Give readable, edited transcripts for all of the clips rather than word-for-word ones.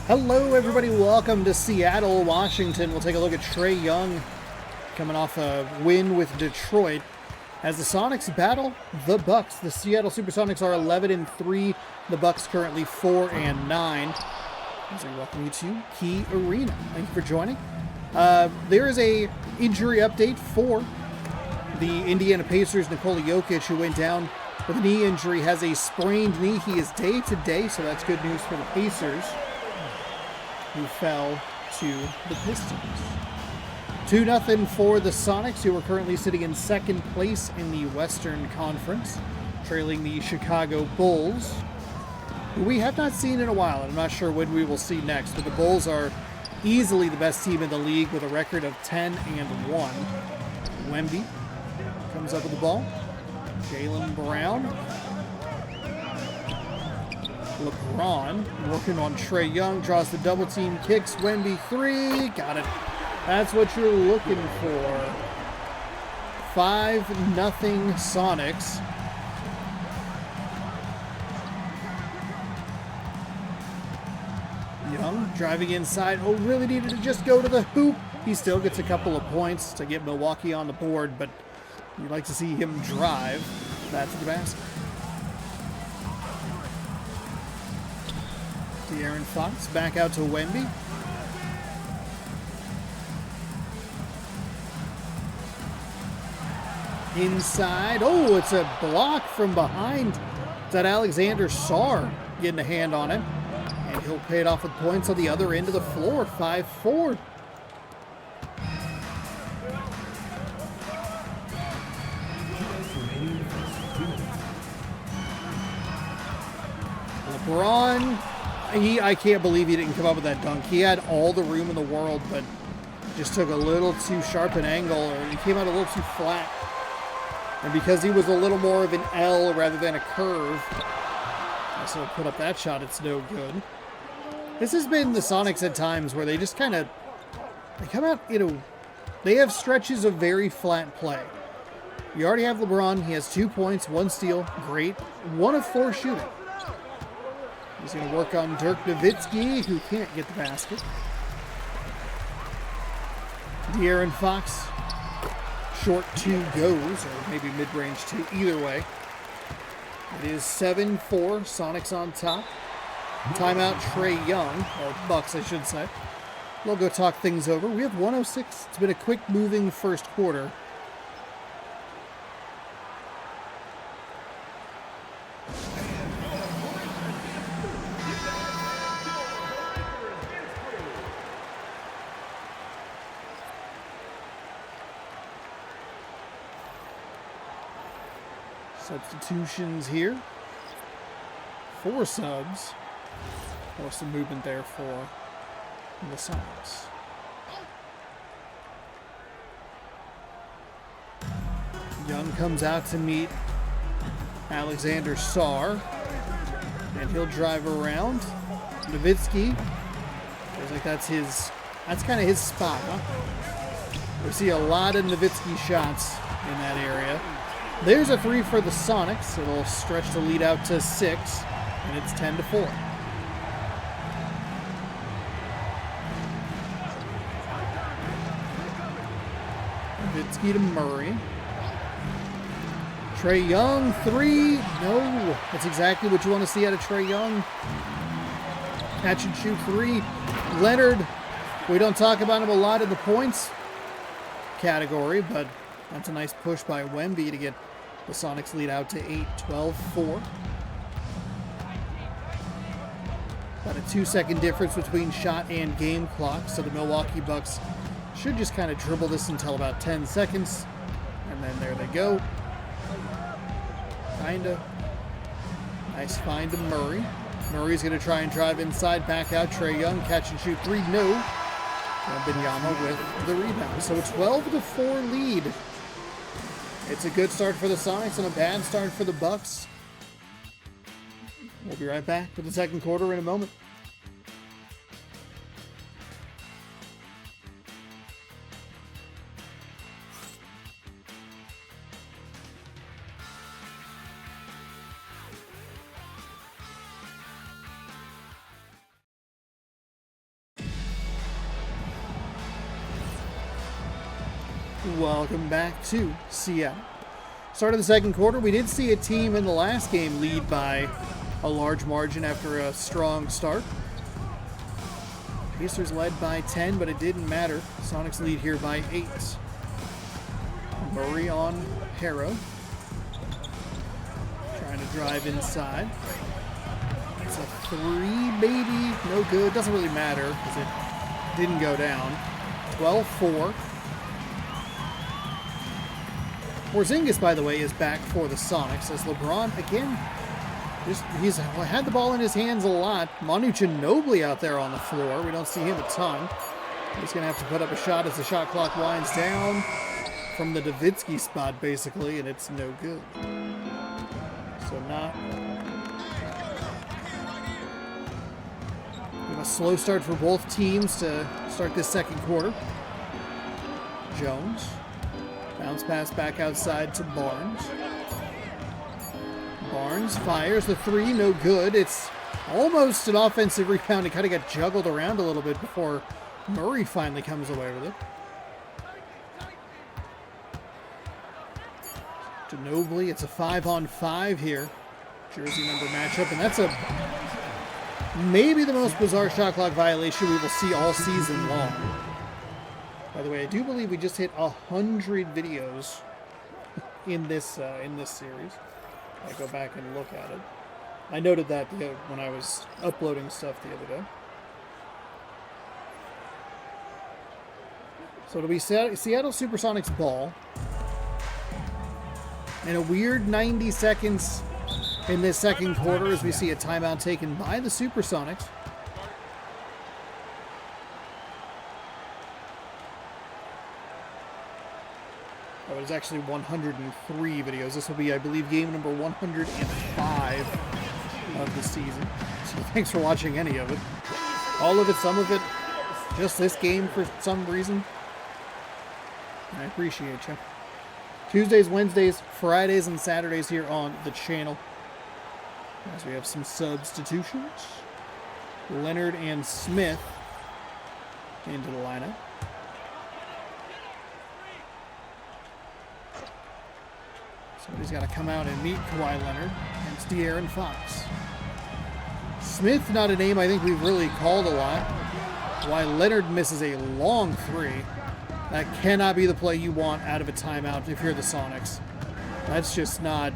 Hello, everybody. Welcome to Seattle, Washington. We'll take a look at Trae Young coming off a win with Detroit as the Sonics battle the Bucks. The Seattle SuperSonics are 11-3. The Bucks currently 4-9. As I welcome you to Key Arena. Thank you for joining. There is a injury update for the Indiana Pacers. Nikola Jokic, who went down with a knee injury, has a sprained knee. He is day-to-day, so that's good news for the Pacers, who fell to the Pistons. 2-0 for the Sonics, who are currently sitting in second place in the Western Conference, trailing the Chicago Bulls, who we have not seen in a while, and I'm not sure when we will see next, but the Bulls are easily the best team in the league with a record of 10-1. Wemby comes up with the ball. Jaylen Brown. LeBron working on Trae Young, draws the double team, kicks Wemby three, got it. That's what you're looking for. 5-0 Sonics. Young driving inside. Oh, really needed to just go to the hoop. He still gets a couple of points to get Milwaukee on the board, but you'd like to see him drive that to the basket. De'Aaron Fox back out to Wemby. Inside. Oh, it's a block from behind. Is that Alexander Sarr getting a hand on him? And he'll pay it off with points on the other end of the floor. 5-4. LeBron, I can't believe he didn't come up with that dunk. He had all the room in the world, but just took a little too sharp an angle, or he came out a little too flat. And because he was a little more of an L rather than a curve, so put up that shot, it's no good. This has been the Sonics at times where they just kind of, they come out, they have stretches of very flat play. You already have LeBron. He has 2 points, 1 steal, great. 1 of 4 shooting. He's going to work on Dirk Nowitzki, who can't get the basket. De'Aaron Fox, short 2 goes, or maybe mid-range 2, either way. It is 7-4, Sonics on top. Timeout Trae Young, or Bucks I should say. We'll go talk things over. We have 106. It's been a quick moving first quarter. Substitutions here. 4 subs. Or some movement there for the Sonics. Young comes out to meet Alexander Sarr. And he'll drive around. Nowitzki. Feels like that's kind of his spot, huh? We see a lot of Nowitzki shots in that area. There's a 3 for the Sonics. It'll stretch the lead out to 6, and it's 10-4. Nowitzki to Murray. Trae Young, 3. No, that's exactly what you want to see out of Trae Young. Catch and shoot 3. Leonard, we don't talk about him a lot in the points category, but that's a nice push by Wemby to get the Sonics lead out to 8, 12-4. About a 2-second difference between shot and game clock, so the Milwaukee Bucks should just kind of dribble this until about 10 seconds, and then there they go. Kinda. Nice find to Murray. Murray's going to try and drive inside, back out. Trae Young, catch and shoot 3, no. Benyama with the rebound. So a 12-4 lead. It's a good start for the Sonics and a bad start for the Bucks. We'll be right back with the second quarter in a moment. Welcome back to Seattle. Start of the second quarter, we did see a team in the last game lead by a large margin after a strong start. Pacers led by 10, but it didn't matter. Sonics lead here by 8. Murray on Harrow. Trying to drive inside. It's a 3, maybe. No good. Doesn't really matter because it didn't go down. 12-4. Porzingis, by the way, is back for the Sonics as LeBron, again, he's had the ball in his hands a lot. Manu Ginobili out there on the floor. We don't see him a ton. He's going to have to put up a shot as the shot clock winds down from the Davidsky spot, basically, and it's no good. So not... We have a slow start for both teams to start this second quarter. Jones. Bounce pass back outside to Barnes. Barnes fires the 3, no good. It's almost an offensive rebound. It kind of got juggled around a little bit before Murray finally comes away with it. Ginobili, it's a 5-on-5 here. Jersey number matchup, and that's maybe the most bizarre shot clock violation we will see all season long. By the way, I do believe we just hit 100 videos in this series. I go back and look at it. I noted that when I was uploading stuff the other day. So it'll be Seattle SuperSonics ball. And a weird 90 seconds in this second quarter as we see a timeout taken by the SuperSonics. Oh, it's actually 103 videos. This will be, I believe, game number 105 of the season. So thanks for watching any of it. All of it, some of it, just this game for some reason. I appreciate you. Tuesdays, Wednesdays, Fridays, and Saturdays here on the channel. As we have some substitutions. Leonard and Smith into the lineup. Somebody's got to come out and meet Kawhi Leonard against De'Aaron Fox. Smith, not a name I think we've really called a lot. Kawhi Leonard misses a long 3. That cannot be the play you want out of a timeout if you're the Sonics. That's just not...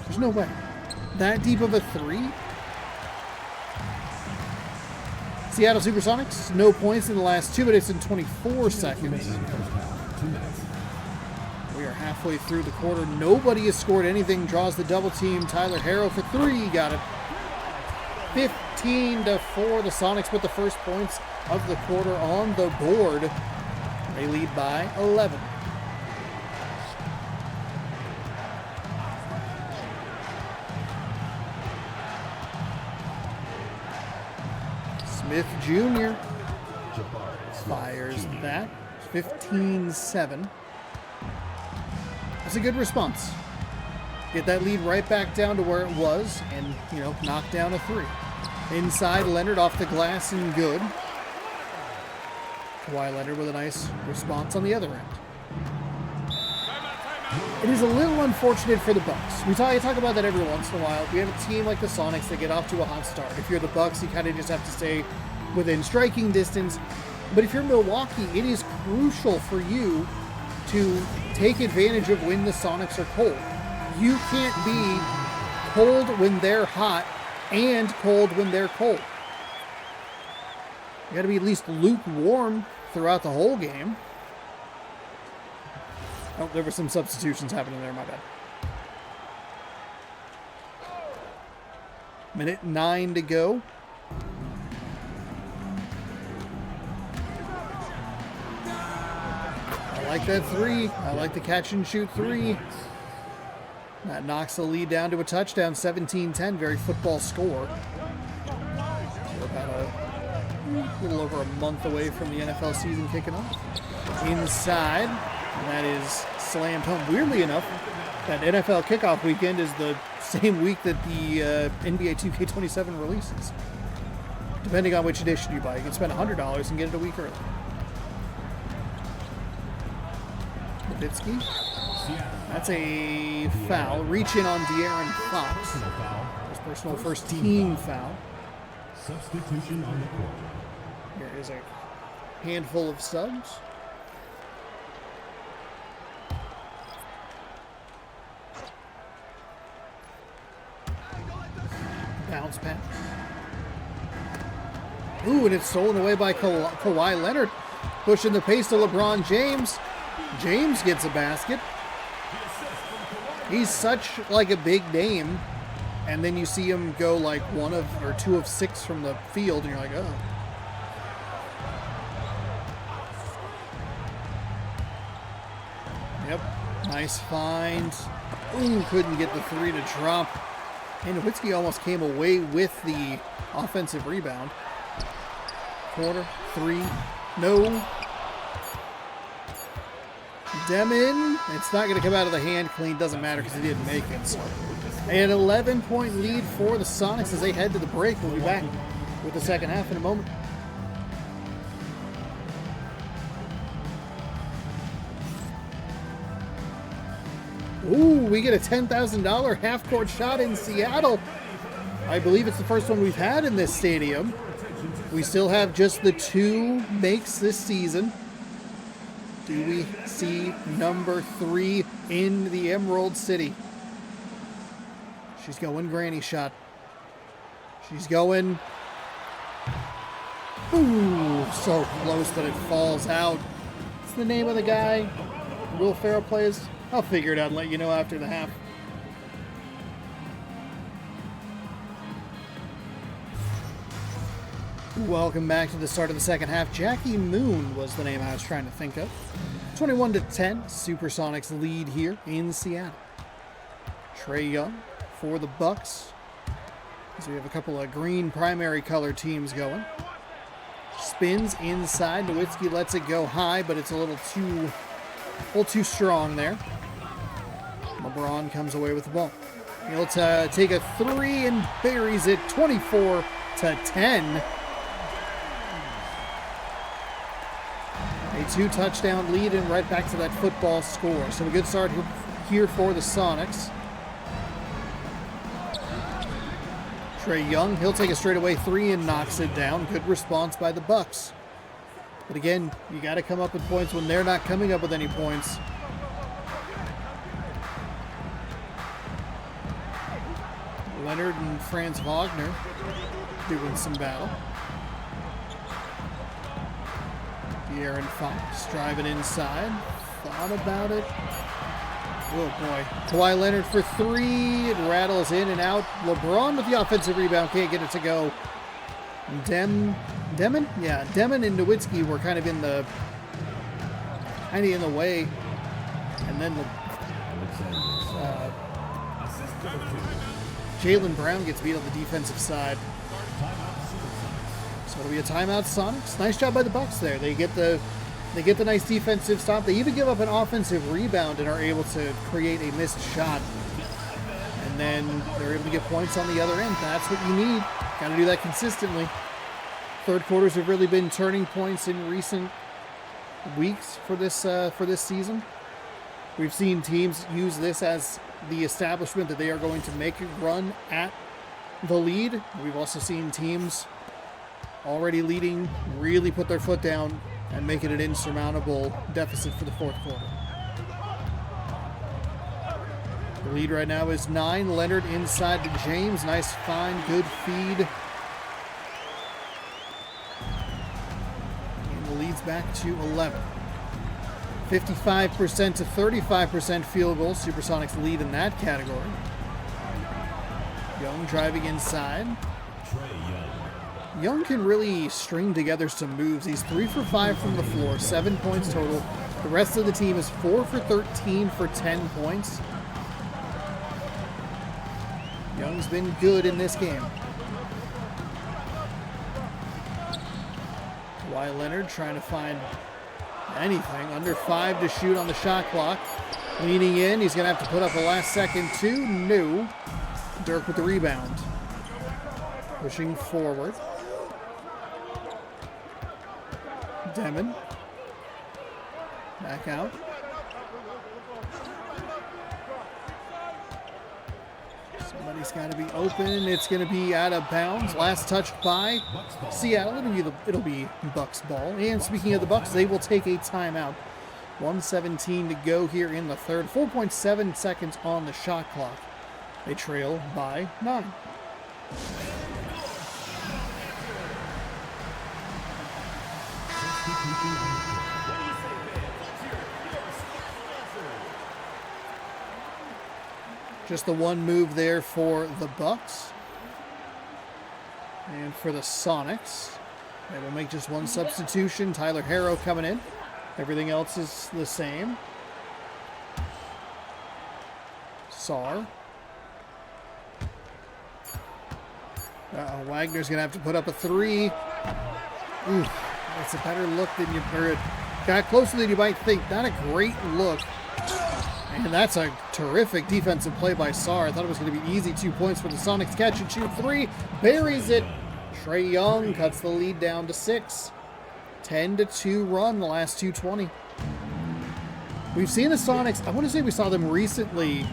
There's no way. That deep of a 3? Seattle SuperSonics, no points in the last 2 minutes and 24 seconds. We are halfway through the quarter. Nobody has scored anything. Draws the double team. Tyler Harrow for 3. Got it. 15-4. The Sonics put the first points of the quarter on the board. They lead by 11. Smith Jr. fires that. 15-7. That's a good response. Get that lead right back down to where it was and, knock down a 3. Inside, Leonard off the glass and good. Kawhi Leonard with a nice response on the other end. It is a little unfortunate for the Bucks. We talk about that every once in a while. We have a team like the Sonics that get off to a hot start. If you're the Bucks, you kind of just have to stay within striking distance. But if you're Milwaukee, it is crucial for you to take advantage of when the Sonics are cold. You can't be cold when they're hot and cold when they're cold. You got to be at least lukewarm throughout the whole game. Oh, there were some substitutions happening there, my bad. Minute 9 to go. I like that 3. I like the catch and shoot 3. That knocks the lead down to a touchdown, 17-10. Very football score. We're about a little over a month away from the NFL season kicking off. Inside, and that is slammed home. Weirdly enough, that NFL kickoff weekend is the same week that the NBA 2K27 releases. Depending on which edition you buy, you can spend $100 and get it a week early. Nowitzki. That's a foul. Reach in on De'Aaron Fox. His personal first team foul. Substitution on the court. Here is a handful of subs. Bounce pass. Ooh, and it's stolen away by Kawhi Leonard. Pushing the pace to LeBron James. James gets a basket. He's such like a big name. And then you see him go like 1 of or 2 of 6 from the field, and you're like, oh. Yep, nice find. Ooh, couldn't get the 3 to drop. And Nowitzki almost came away with the offensive rebound. Corner, 3, no. Demon, it's not going to come out of the hand clean. Doesn't matter because he didn't make it. So. An 11-point lead for the Sonics as they head to the break. We'll be back with the second half in a moment. Ooh, we get a $10,000 half-court shot in Seattle. I believe it's the first one we've had in this stadium. We still have just the 2 makes this season. Do we see number 3 in the Emerald City? She's going granny shot. She's going. Ooh, so close, but it falls out. What's the name of the guy Will Ferrell plays? I'll figure it out and let you know after the half. Welcome back to the start of the second half. Jackie Moon was the name I was trying to think of. 21-10, SuperSonics lead here in Seattle. Trae Young for the Bucks, as we have a couple of green primary color teams going. Spins inside. Nowitzki lets it go high, but it's a little too strong there. LeBron comes away with the ball. He'll take a 3 and buries it. 24-10. A 2-touchdown lead and right back to that football score. So a good start here for the Sonics. Trae Young, he'll take a straightaway 3 and knocks it down. Good response by the Bucks. But again, you got to come up with points when they're not coming up with any points. Leonard and Franz Wagner doing some battle. De'Aaron Fox driving inside. Thought about it. Oh boy. Kawhi Leonard for 3. It rattles in and out. LeBron with the offensive rebound. Can't get it to go. Demon? Yeah, Demon and Nowitzki were kind of in the way. And then Jaylen Brown gets beat on the defensive side. So it'll be a timeout, Sonics. Nice job by the Bucks there. They get the nice defensive stop. They even give up an offensive rebound and are able to create a missed shot. And then they're able to get points on the other end. That's what you need. Got to do that consistently. Third quarters have really been turning points in recent weeks for this season. We've seen teams use this as the establishment that they are going to make a run at the lead. We've also seen teams already leading really put their foot down and make it an insurmountable deficit for the fourth quarter. The lead right now is 9. Leonard inside to James. Nice find, good feed. And the lead's back to 11. 55% to 35% field goal. SuperSonics lead in that category. Young driving inside. Young can really string together some moves. He's 3 for 5 from the floor, 7 points total. The rest of the team is 4 for 13 for 10 points. Young's been good in this game. Kawhi Leonard trying to find anything. Under 5 to shoot on the shot clock. Leaning in. He's going to have to put up a last second two. No. Dirk with the rebound. Pushing forward. Demon. Back out. He's got to be open. It's going to be out of bounds. Last touched by Seattle. It'll be Bucks ball. And speaking of the Bucks, they will take a timeout. 1:17 to go here in the third. 4.7 seconds on the shot clock. They trail by 9. Just the one move there for the Bucks. And for the Sonics, they will make just one substitution. Tyler Harrow coming in. Everything else is the same. Sarr. Wagner's going to have to put up a 3. Ooh, that's a better look than you, or it got closer than you might think. Not a great look. And that's a terrific defensive play by Sarr. I thought it was going to be easy. 2 points for the Sonics. Catch and shoot 3. Buries it. Trae Young cuts the lead down to 6. 10-2 run the last 2:20. We've seen the Sonics, I want to say we saw them recently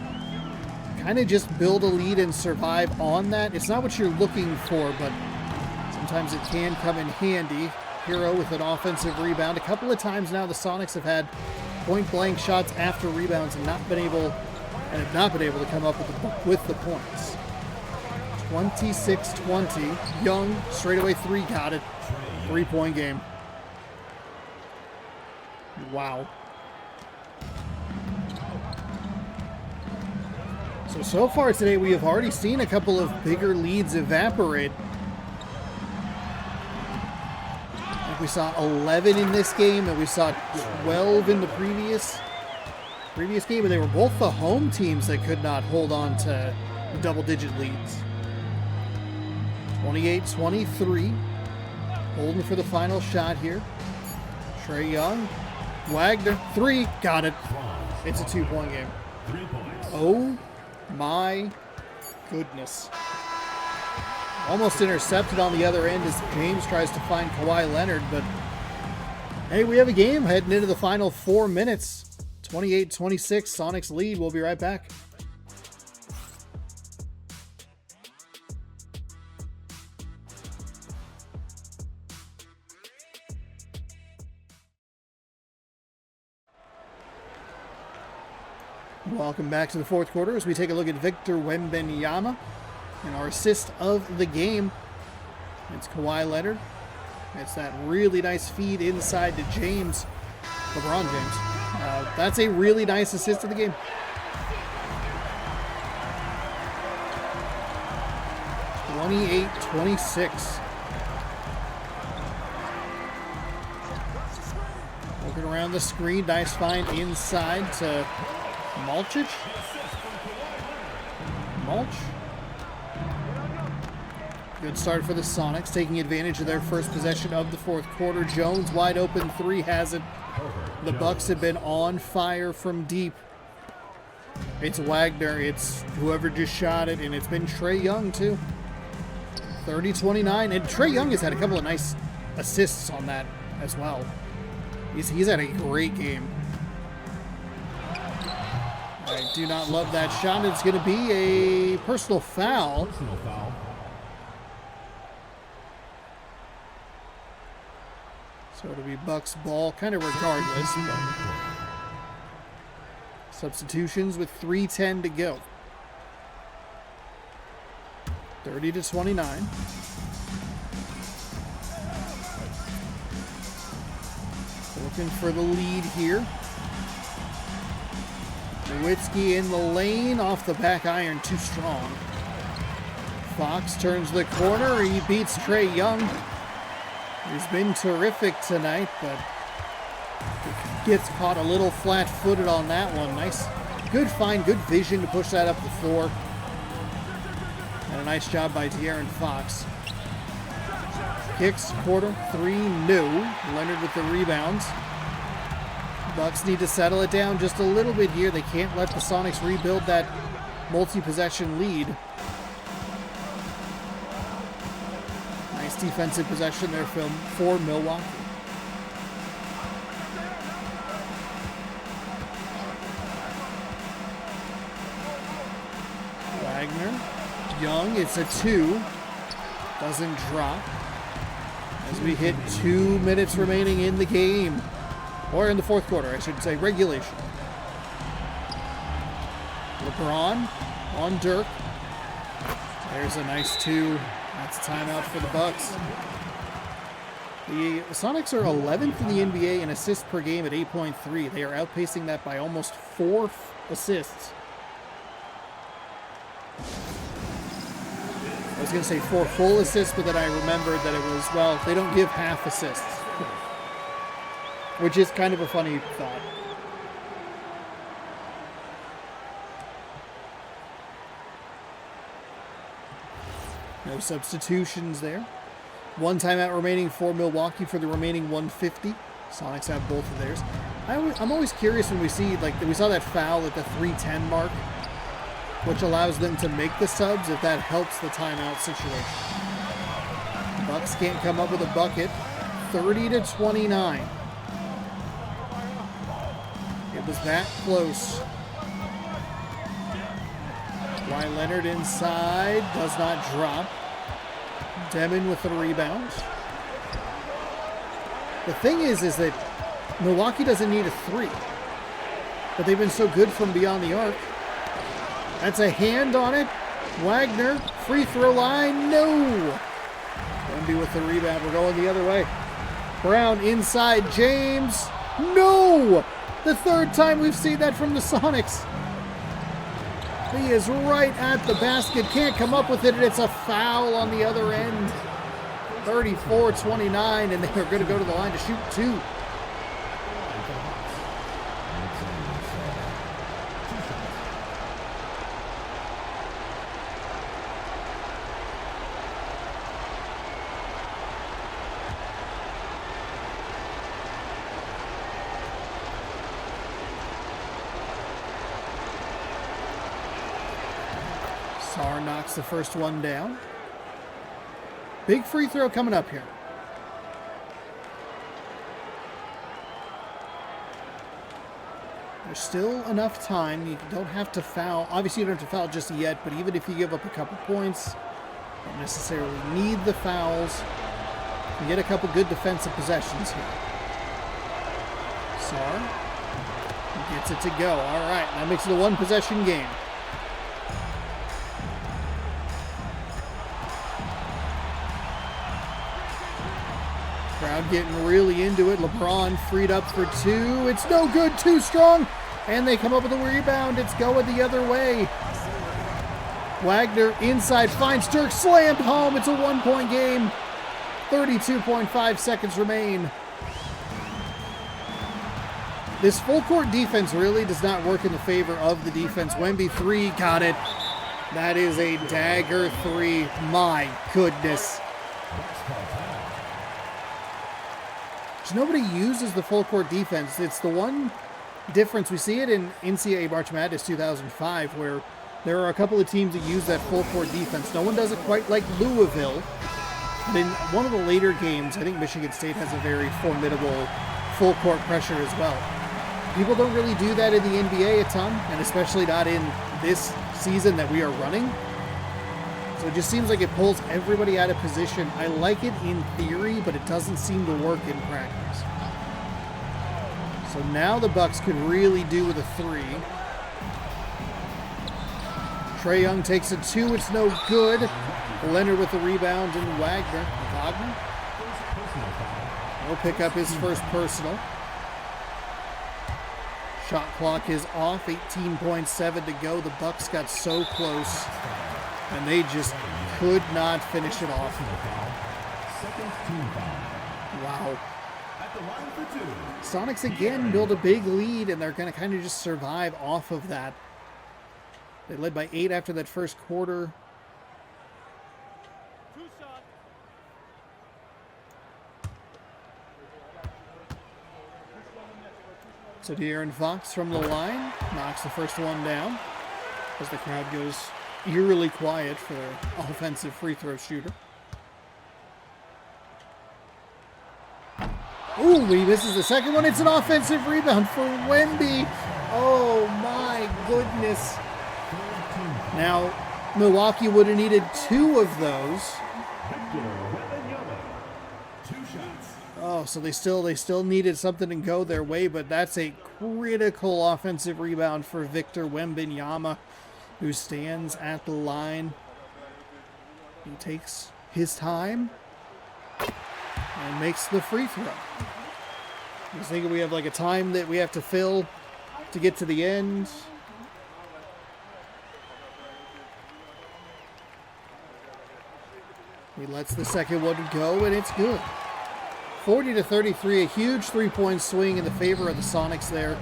kind of just build a lead and survive on that. It's not what you're looking for, but sometimes it can come in handy. Hero with an offensive rebound. A couple of times now the Sonics have had point-blank shots after rebounds and have not been able to come up with the points. 26-20. Young, straightaway 3, got it. 3-point game. Wow. So far today we have already seen a couple of bigger leads evaporate. I think we saw 11 in this game, and we saw 12 in the previous game, and they were both the home teams that could not hold on to double-digit leads. 28-23. Holding for the final shot here. Trae Young. Wagner. 3. Got it. It's a 2-point game. Oh my goodness. Almost intercepted on the other end as James tries to find Kawhi Leonard, but hey, we have a game heading into the final 4 minutes. 28-26, Sonics lead. We'll be right back. Welcome back to the fourth quarter as we take a look at Victor Wembanyama and our assist of the game. It's Kawhi Leonard. It's that really nice feed inside to James, LeBron James. That's a really nice assist of the game. (28-26). Looking around the screen, nice find inside to Mulch. Good start for the Sonics, taking advantage of their first possession of the fourth quarter. Jones, wide open 3, has it. The Bucks have been on fire from deep. It's Wagner, it's whoever just shot it, and it's been Trae Young too. 30-29, and Trae Young has had a couple of nice assists on that as well. He's had a great game. I do not love that shot. It's going to be a personal foul. So it'll be Bucks ball, kind of regardless. Substitutions with 3:10 to go. 30-29. Looking for the lead here. Nowitzki in the lane, off the back iron, too strong. Fox turns the corner, he beats Trae Young. He's been terrific tonight, but gets caught a little flat-footed on that one. Nice, good find, good vision to push that up the floor. And a nice job by De'Aaron Fox. Kicks, quarter, 3, no. Leonard with the rebounds. Bucks need to settle it down just a little bit here. They can't let the Sonics rebuild that multi-possession lead. Nice defensive possession there for Milwaukee. Wagner Young, it's a 2. Doesn't drop. As we hit 2 minutes remaining in the game. Or in the fourth quarter, I should say, regulation. LeBron on Dirk. There's a nice 2. That's a timeout for the Bucks. The Sonics are 11th in the NBA in assists per game at 8.3. They are outpacing that by almost 4 assists. I was going to say 4 full assists, but then I remembered that it was, well, they don't give half assists. Which is kind of a funny thought. No substitutions there. 1 timeout remaining for Milwaukee for the remaining 150. Sonics have both of theirs. I'm always curious when we see, like, we saw that foul at the 3:10 mark, which allows them to make the subs, if that helps the timeout situation. The Bucks can't come up with a bucket. 30-29. It was that close. Kawhi Leonard inside, does not drop. Demon with the rebound. The thing is that Milwaukee doesn't need a 3. But they've been so good from beyond the arc. That's a hand on it. Wagner, free throw line, no. Wemby with the rebound, we're going the other way. Brown inside, James, no. The 3rd time we've seen that from the Sonics. He is right at the basket, can't come up with it, and it's a foul on the other end. 34-29, and they're going to go to the line to shoot 2. Sarr knocks the first one down. Big free throw coming up here. There's still enough time. You don't have to foul. Obviously, you don't have to foul just yet, but even if you give up a couple points, don't necessarily need the fouls. You get a couple good defensive possessions here. Sarr gets it to go. All right, that makes it a 1-possession game. Crowd getting really into it. LeBron freed up for 2. It's no good. Too strong. And they come up with a rebound. It's going the other way. Wagner inside finds Dirk. Slammed home. It's a 1-point game. 32.5 seconds remain. This full court defense really does not work in the favor of the defense. Wemby 3. Got it. That is a dagger 3. My goodness. Nobody uses the full court defense. It's the one difference. We see it in NCAA March Madness 2005, where there are a couple of teams that use that full court defense. No one does it quite like Louisville. But in one of the later games, I think Michigan State has a very formidable full court pressure as well. People don't really do that in the NBA a ton, and especially not in this season that we are running. So it just seems like it pulls everybody out of position. I like it in theory, but it doesn't seem to work in practice. So now the Bucks could really do with a 3. Trae Young takes a 2. It's no good. Leonard with the rebound, and Wagner will pick up his first personal. Shot clock is off. 18.7 to go. The Bucks got so close. And they just could not finish it off. Wow. Sonics again build a big lead, and they're going to kind of just survive off of that. They led by 8 after that first quarter. So De'Aaron Fox from the line knocks the first one down as the crowd goes eerily quiet for their offensive free throw shooter. Ooh, he misses the second one. It's an offensive rebound for Wemby. Oh my goodness. Now, Milwaukee would have needed 2 of those. Oh, so they still needed something to go their way, but that's a critical offensive rebound for Victor Wembanyama, who stands at the line. He takes his time and makes the free throw. I was thinking we have like a time that we have to fill to get to the end. He lets the second one go, and it's good. 40-33, a huge three-point swing in the favor of the Sonics there.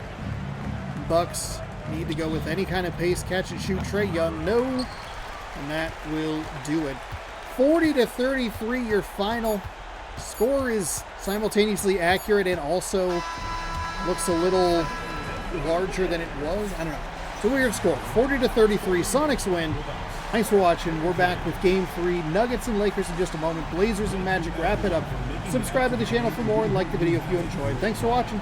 Bucks need to go with any kind of pace, catch and shoot. Trae Young, no, and that will do it. 40-33, your final score is simultaneously accurate and also looks a little larger than it was. I don't know. It's a weird score. 40-33, Sonics win. Thanks for watching. We're back with Game 3, Nuggets and Lakers in just a moment. Blazers and Magic wrap it up. Subscribe to the channel for more and like the video if you enjoyed. Thanks for watching.